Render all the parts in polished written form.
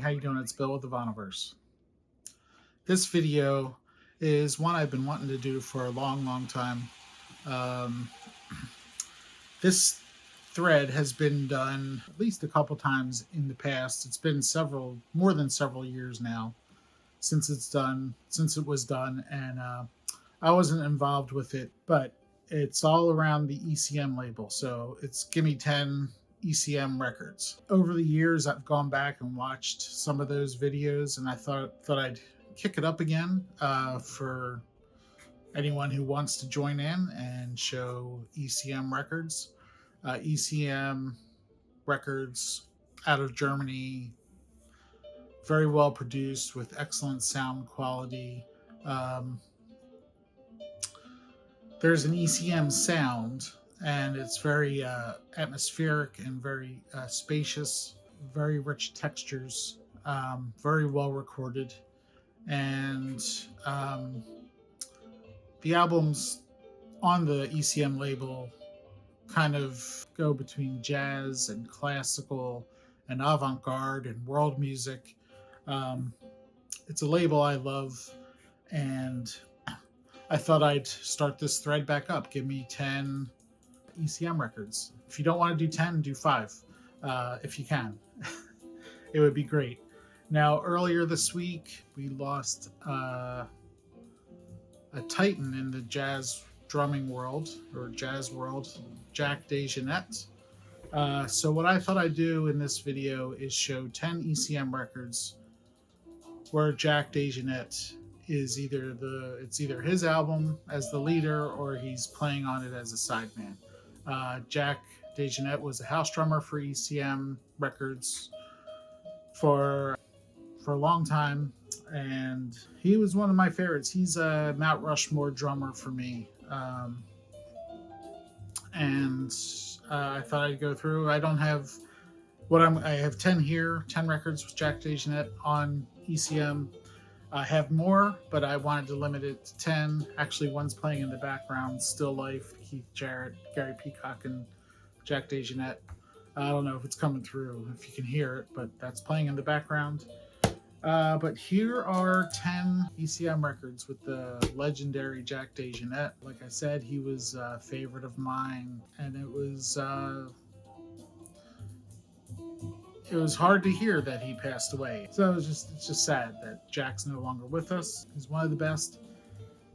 how you doing? It's Bill with the Voniverse. This video is one I've been wanting to do for a long time. Um, this thread has been done at least a couple times in the past. It's been more than several years now since it was done, and I wasn't involved with it, but it's all around the ECM label. So it's Gimme 10 ECM Records. Over the years, I've gone back and watched some of those videos, and I thought I'd kick it up again for anyone who wants to join in and show ECM Records. ECM Records out of Germany, very well produced with excellent sound quality. There's an ECM sound, and it's very atmospheric and very spacious, very rich textures, very well recorded. And the albums on the ECM label kind of go between jazz and classical and avant-garde and world music. It's a label I love, and I thought I'd start this thread back up. Give me 10 ECM records. If you don't want to do 10, do 5 if you can. It would be great. Now, earlier this week, we lost a titan in the jazz drumming world, or jazz world, Jack DeJohnette. So what I thought I'd do in this video is show 10 ECM records where Jack DeJohnette is either his album as the leader or he's playing on it as a sideman. Jack DeJohnette was a house drummer for ECM Records for a long time, and he was one of my favorites. He's a Mount Rushmore drummer for me. And I thought I'd go through. I have 10 here, 10 records with Jack DeJohnette on ECM. I have more, but I wanted to limit it to 10. Actually, one's playing in the background, Still Life, Keith Jarrett, Gary Peacock, and Jack DeJohnette. I don't know if it's coming through, if you can hear it, but that's playing in the background. But here are 10 ECM records with the legendary Jack DeJohnette. Like I said, he was a favorite of mine, and it was hard to hear that he passed away. So it's just sad that Jack's no longer with us. He's one of the best.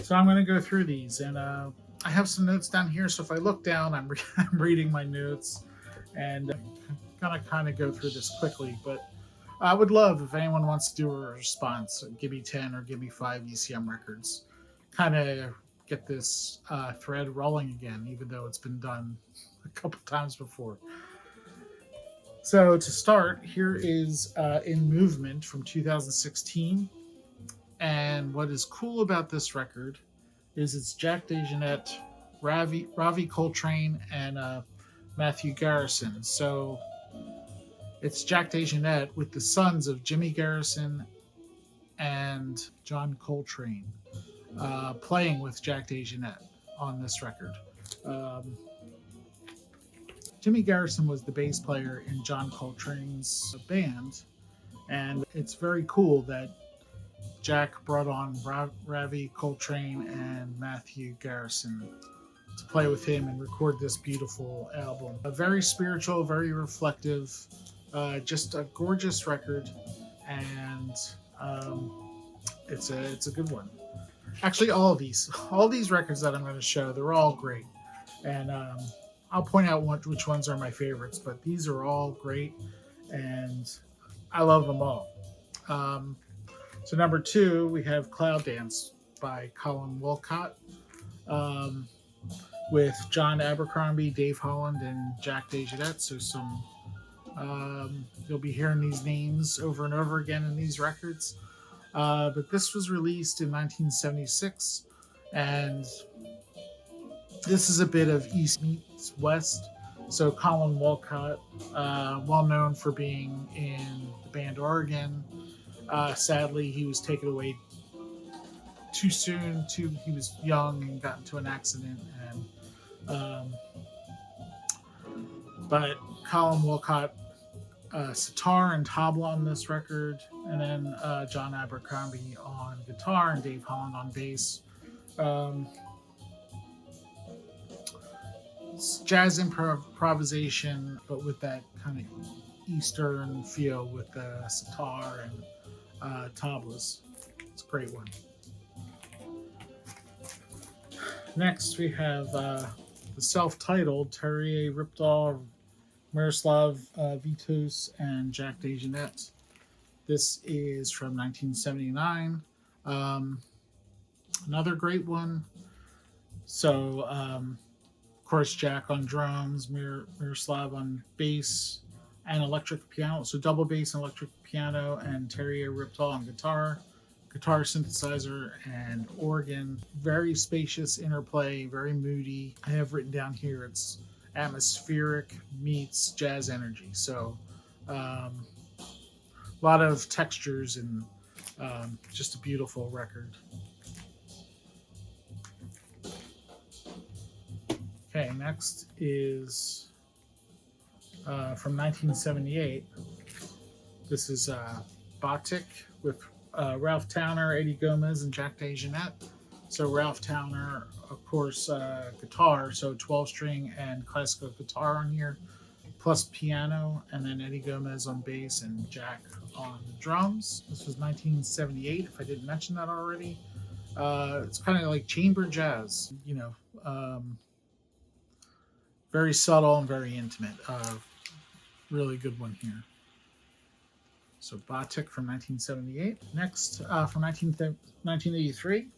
So I'm going to go through these, and I have some notes down here. So if I look down, I'm reading my notes, and I'm going to kind of go through this quickly. But I would love if anyone wants to do a response. Give me 10 or give me 5 ECM records. Kind of get this thread rolling again, even though it's been done a couple times before. So to start, here is In Movement from 2016. And what is cool about this record is it's Jack DeJohnette, Ravi Coltrane, and Matthew Garrison. So it's Jack DeJohnette with the sons of Jimmy Garrison and John Coltrane playing with Jack DeJohnette on this record. Jimmy Garrison was the bass player in John Coltrane's band, and it's very cool that Jack brought on Ravi Coltrane and Matthew Garrison to play with him and record this beautiful album. Very spiritual, very reflective, just a gorgeous record, and it's a good one. Actually, all these records that I'm going to show, they're all great, and I'll point out which ones are my favorites, but these are all great, and I love them all. So number 2, we have Cloud Dance by Colin Wilcott, with John Abercrombie, Dave Holland, and Jack DeJohnette. So you'll be hearing these names over and over again in these records. But this was released in 1976, and this is a bit of East meets West. So Colin Wilcott, well known for being in the band Oregon. Sadly, he was taken away too soon. He was young and got into an accident. But Colin Wilcott sitar and tabla on this record, and then John Abercrombie on guitar and Dave Holland on bass. It's jazz improvisation, but with that kind of Eastern feel with the sitar and tablas. It's a great one. Next, we have the self-titled Terje Ripdahl, Miroslav Vitus, and Jack DeJohnette. This is from 1979. Another great one. So, of course, Jack on drums, Miroslav on bass and electric piano. So double bass and electric piano, and Terje Ripdahl on guitar synthesizer, and organ. Very spacious interplay, very moody. I have written down here it's atmospheric meets jazz energy. So a lot of textures and just a beautiful record. Okay, next is from 1978. This is Batik with Ralph Towner, Eddie Gomez, and Jack DeJohnette. So Ralph Towner, of course, guitar, so 12-string and classical guitar on here, plus piano, and then Eddie Gomez on bass and Jack on the drums. This was 1978, if I didn't mention that already. It's kind of like chamber jazz, very subtle and very intimate. Really good one here. So Batik from 1978. Next, from 1983,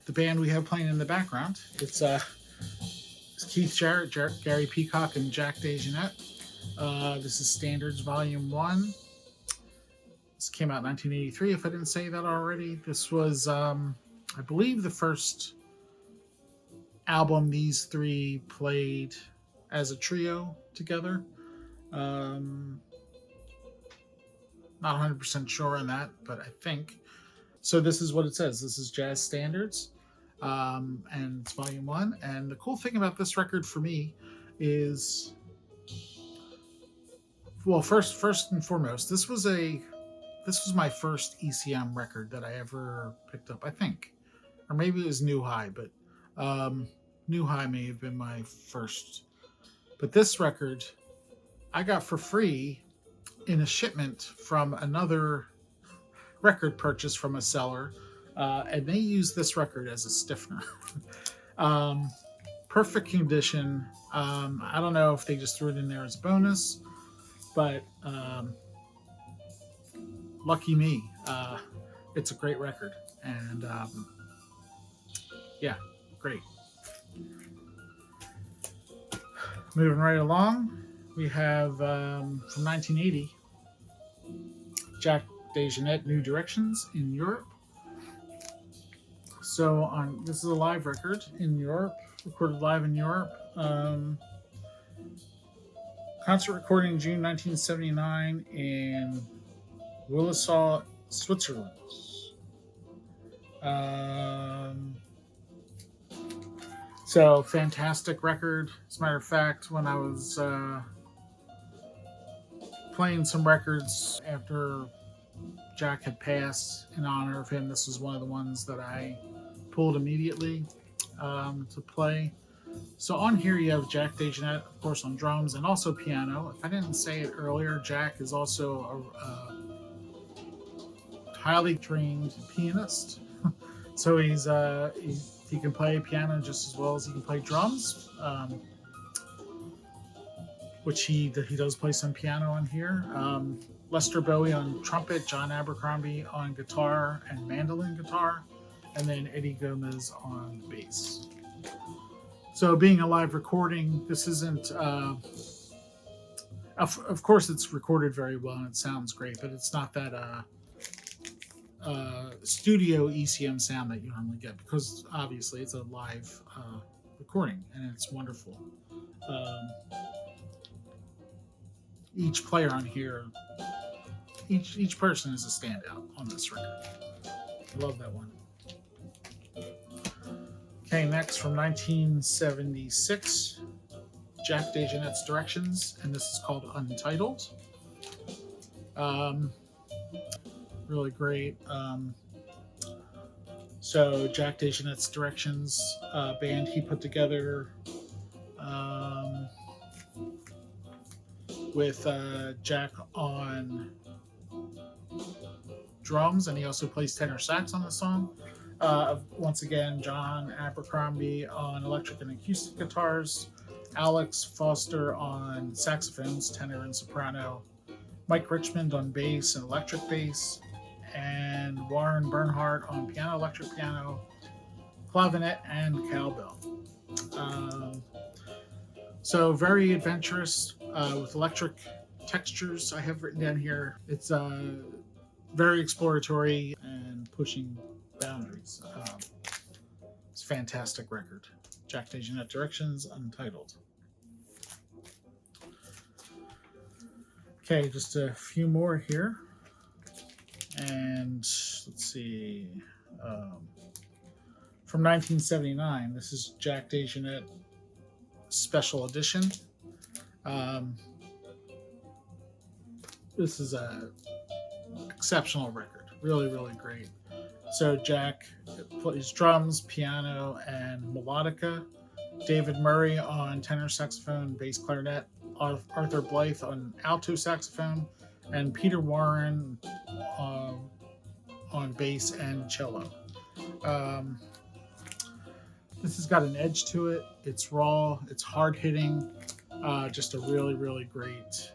the band we have playing in the background. It's Keith Jarrett, Gary Peacock, and Jack DeJohnette. This is Standards Volume 1. This came out in 1983, if I didn't say that already. This was, I believe, the first album these three played as a trio together. Not 100% sure on that, but I think. So this is what it says. This is Jazz Standards, and it's Volume 1. And the cool thing about this record for me is, well, first and foremost, this was my first ECM record that I ever picked up, I think. Or maybe it was New High, but New High may have been my first. But this record I got for free in a shipment from another record purchase from a seller, and they used this record as a stiffener. Perfect condition. I don't know if they just threw it in there as a bonus, but lucky me. It's a great record, and yeah, great. Moving right along, we have from 1980, Jack DeJohnette, New Directions in Europe. So this is a live record in Europe, recorded live in Europe. Concert recording June 1979 in Willisau, Switzerland. So fantastic record. As a matter of fact, when I was playing some records after Jack had passed in honor of him, this was one of the ones that I pulled immediately to play. So on here you have Jack DeJohnette, of course, on drums and also piano. If I didn't say it earlier, Jack is also a highly trained pianist. So he can play piano just as well as he can play drums, which he does play some piano on here. Lester Bowie on trumpet, John Abercrombie on guitar and mandolin guitar, and then Eddie Gomez on bass. So being a live recording, this isn't, of course it's recorded very well and it sounds great, but it's not that studio ECM sound that you normally get, because obviously it's a live recording and it's wonderful. Each player on here, each person is a standout on this record. I love that one. Okay, next from 1976, Jack DeJohnette's Directions, and this is called Untitled. Really great. So Jack DeJohnette's Directions band he put together um, with Jack on drums, and he also plays tenor sax on the song. Once again, John Abercrombie on electric and acoustic guitars, Alex Foster on saxophones, tenor and soprano, Mike Richmond on bass and electric bass, and Warren Bernhardt on piano, electric piano, clavinet, and cowbell. So very adventurous with electric textures I have written down here. It's very exploratory and pushing boundaries. It's a fantastic record. Jack DeJohnette Directions, Untitled. Okay, just a few more here. And let's see. From 1979, this is Jack DeJohnette Special Edition. This is a exceptional record. Really, really great. So Jack plays drums, piano, and melodica. David Murray on tenor saxophone, bass clarinet. Arthur Blythe on alto saxophone. And Peter Warren on bass and cello. This has got an edge to it. It's raw. It's hard-hitting. Just a really, really great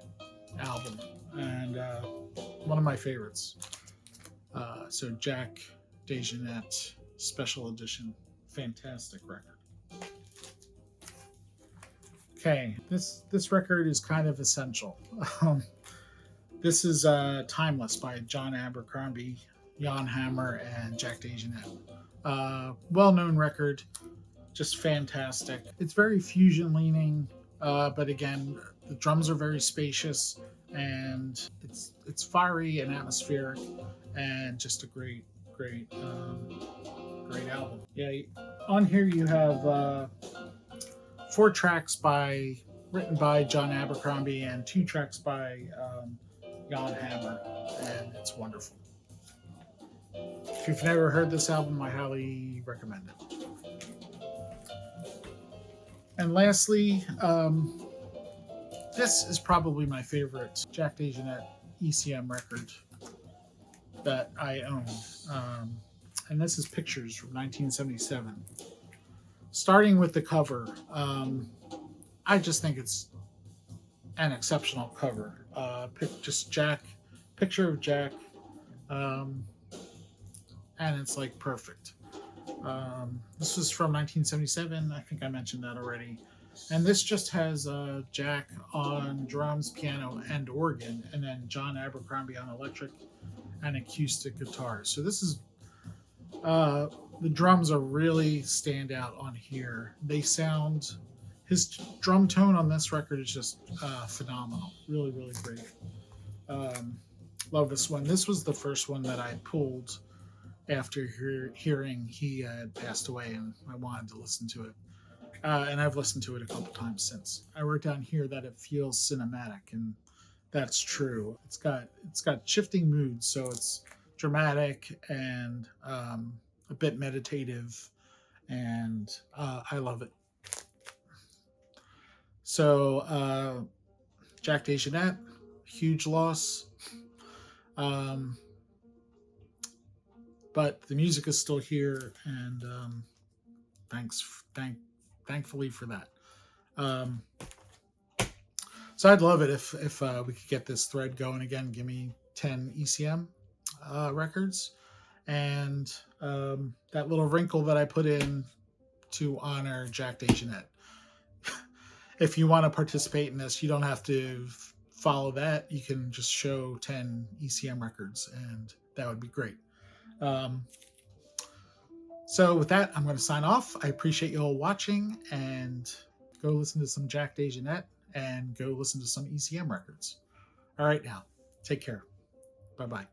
album. And one of my favorites. So Jack DeJohnette Special Edition. Fantastic record. Okay, this record is kind of essential. This is Timeless by John Abercrombie, Jan Hammer, and Jack DeJohnette. Well-known record, just fantastic. It's very fusion-leaning, but again, the drums are very spacious, and it's fiery and atmospheric, and just a great album. Yeah, on here you have 4 tracks written by John Abercrombie and 2 tracks by Jan Hammer, and it's wonderful. If you've never heard this album, I highly recommend it. And lastly, this is probably my favorite Jack DeJohnette ECM record that I own. And this is Pictures from 1977. Starting with the cover, I just think it's an exceptional cover. Just Jack, picture of Jack, and it's like perfect. This was from 1977. I think I mentioned that already. And this just has Jack on drums, piano, and organ, and then John Abercrombie on electric and acoustic guitar. So this is the drums are really stand out on here. They sound, his drum tone on this record is just phenomenal. Really, really great. Love this one. This was the first one that I pulled after hearing he had passed away, and I wanted to listen to it. And I've listened to it a couple times since. I wrote down here that it feels cinematic, and that's true. It's got shifting moods, so it's dramatic and a bit meditative, and I love it. So Jack DeJohnette, huge loss. But the music is still here, and thankfully for that. So I'd love it if we could get this thread going again. Gimme 10 ECM Records, and that little wrinkle that I put in to honor Jack DeJohnette. If you want to participate in this, you don't have to follow that. You can just show 10 ECM records, and that would be great. So with that, I'm going to sign off. I appreciate you all watching, and go listen to some Jack DeJohnette and go listen to some ECM records. All right, now, take care. Bye-bye.